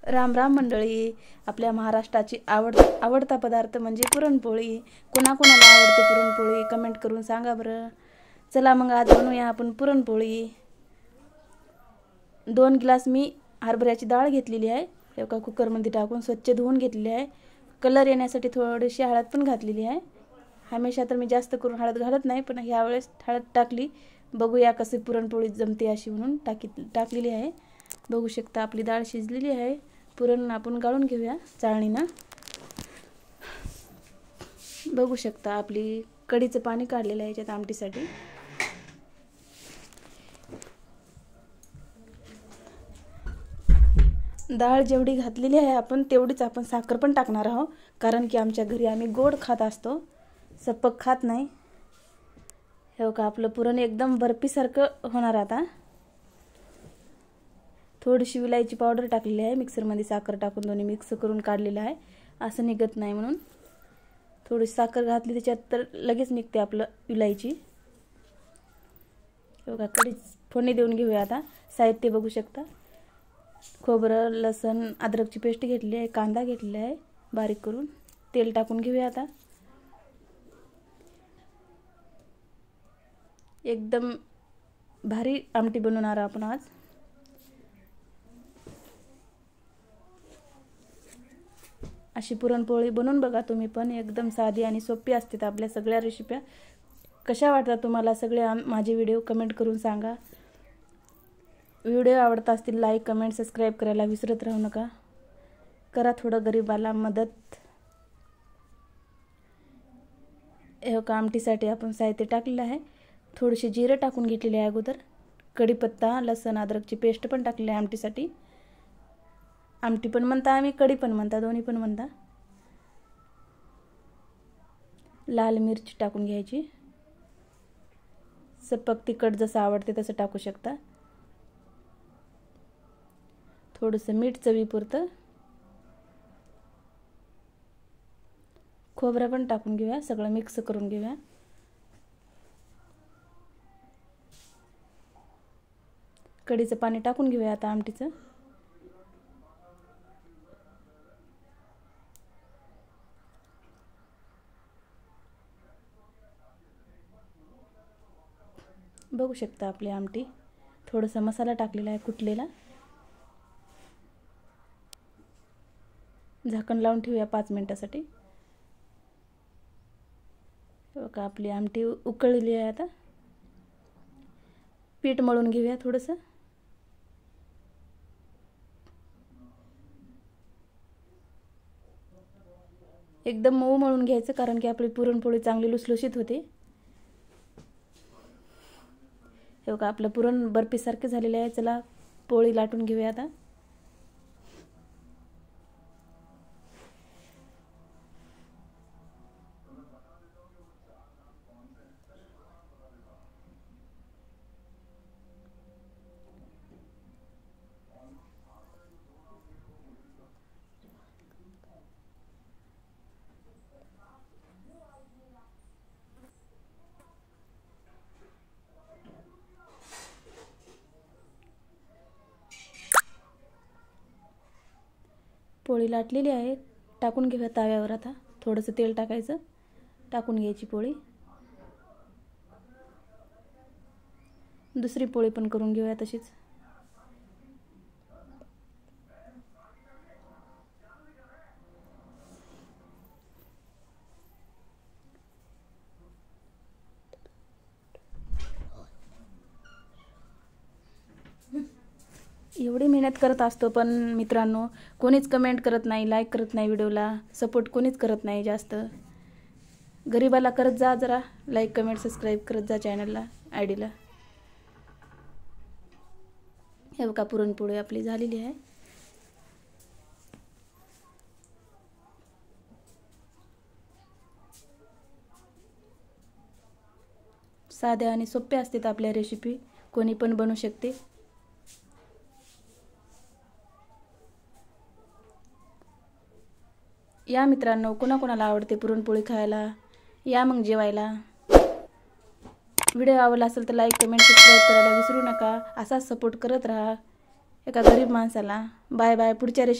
राम राम मंडळी. आपल्या महाराष्ट्राची आवडता पदार्थ म्हणजे पुरणपोळी. कोणाकोणाला आवडते पुरणपोळी कमेंट करून सांगा बरं. चला मग आज बनवूया आपण पुरणपोळी. 2 ग्लास मी हरभऱ्याची डाळ घेतलेली आहे. एका कुकरमध्ये टाकून स्वच्छ धुवून घेतलेली आहे. कलर येण्यासाठी थोडीशी हळद पण घातलेली आहे. हमेशा तर मी जास्त करून हळद घालत नाही, पण ह्या वेळेस हळद टाकली. बघूया कशी पुरणपोळी जमते अशी म्हणून टाकलेली आहे. बघू शकता आपली डाळ शिजलेली आहे. पुरण आपण गाळून घेऊया चाळणीनं. बघू शकता आपली कढीचं पाणी काढलेलं आहे याच्यात आमटीसाठी. डाळ जेवढी घातलेली आहे आपण तेवढीच आपण साखर पण टाकणार आहोत, कारण की आमच्या घरी आम्ही गोड खात असतो, सपक खात नाही. हे का आपलं पुरण एकदम बर्फीसारखं होणार. आता थोडीशी विलायची पावडर टाकलेली आहे. मिक्सरमध्ये साखर टाकून दोन्ही मिक्स करून काढलेलं आहे, असं निघत नाही म्हणून. थोडी साखर घातली त्याच्यात तर लगेच निघते आपलं विलायची. बघा कढी फोडणी देऊन घेऊया. आता साहित्य बघू शकता. खोबरं, लसण, अद्रकची पेस्ट घेतली आहे. कांदा घेतलेला आहे बारीक करून. तेल टाकून घेऊया. आता एकदम भारी आमटी बनवणार आपण आज. अशी पुरणपोळी बनवून बघा तुम्ही पण. एकदम साधी आणि सोपी असते आपल्या सगळ्या रेसिप्या. कशा वाटतात तुम्हाला सगळे माझे व्हिडिओ कमेंट करून सांगा. व्हिडिओ आवडत असतील लाईक, कमेंट, सबस्क्राईब करायला विसरत राहू नका. करा थोडं गरिबाला मदत. हे का आमटीसाठी आपण साहित्य टाकलेलं आहे. थोडेसे जिरे टाकून घेतलेले आहे अगोदर. कढीपत्ता, लसण, अद्रकची पेस्ट पण टाकलेली आहे आमटीसाठी. आमटी पण म्हणता आम्ही, कढी पण म्हणता, दोन्ही पण म्हणता. लाल मिरची टाकून घ्यायची. सपक तिखट जसं आवडते तसं टाकू शकता. थोडंसं मीठ चवीपुरतं. खोबरं पण टाकून घेऊया. सगळं मिक्स करून घेऊया. कढीचं पाणी टाकून घेऊया आता आमटीचं. बघू शकता आपली आमटी. थोडासा मसाला टाकलेला आहे कुटलेला. झाकण लावून ठेवूया 5 मिनिटासाठी. बघा आपली आमटी उकळलेली आहे. आता पीठ मळून घेऊया थोडंसं. एकदम मऊ मळून घ्यायचं, कारण की आपली पुरणपोळी चांगली लुसलुशीत होते. हे बघा आपलं पुरण बर्फीसारखे झालेले आहे. चला पोळी लाटून घेऊया आता. पोळी लाटलेली आहे. टाकून घेऊया तव्यावर. आता थोडंसं तेल टाकायचं, टाकून घ्यायची पोळी. दुसरी पोळी पण करून घेऊया तशीच. एवढी मेहनत करत असतो, पण मित्रांनो कोणीच कमेंट करत नाही, लाईक करत नाही, व्हिडिओला सपोर्ट कोणीच करत नाही जास्त. गरिबाला करत जा जरा लाईक, कमेंट, सबस्क्राईब करत जा चॅनलला, आयडीला. हे बघा पुरणपोळी आपली झालेली आहे. साध्या आणि सोप्या असतात आपल्या रेसिपी. कोणी पण बनवू शकते. या मित्रांनो, कोणाकोणाला आवडते पुरणपोळी खायला, या मग जेवायला. व्हिडिओ आवडला असेल तर लाईक, कमेंट, सबस्क्राईब करायला विसरू नका. असाच सपोर्ट करत राहा एका गरीब माणसाला. Bye bye. पुढच्या रेसिपी